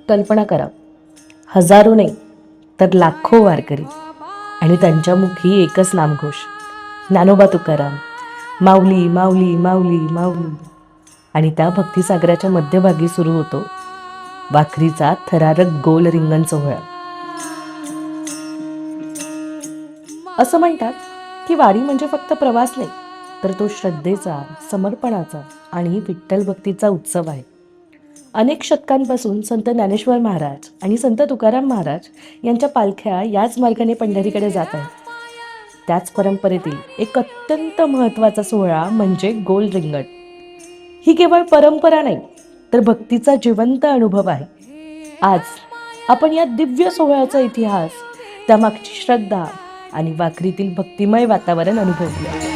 कल्पना करा, हजारो नाही तर लाखो वारकरी आणि त्यांच्या मुखी एकच नामघोष, ज्ञानोबा तुकाराम, माऊली माऊली माऊली माऊली. आणि त्या भक्तिसागराच्या मध्यभागी सुरू होतो वाखरीचा थरारक गोल रिंगण सोहळा. असं म्हणतात की वारी म्हणजे फक्त प्रवास नाही, तर तो श्रद्धेचा, समर्पणाचा आणि विठ्ठल भक्तीचा उत्सव आहे. अनेक शतकांपासून संत ज्ञानेश्वर महाराज आणि संत तुकाराम महाराज यांच्या पालख्या याच मार्गाने पंढरीकडे जात आहेत. त्याच परंपरेतील एक अत्यंत महत्त्वाचा सोहळा म्हणजे गोल रिंगण. ही केवळ परंपरा नाही, तर भक्तीचा जिवंत अनुभव आहे. आज आपण या दिव्य सोहळ्याचा इतिहास, त्यामागची श्रद्धा आणि वाखरीतील भक्तिमय वातावरण अनुभवूया.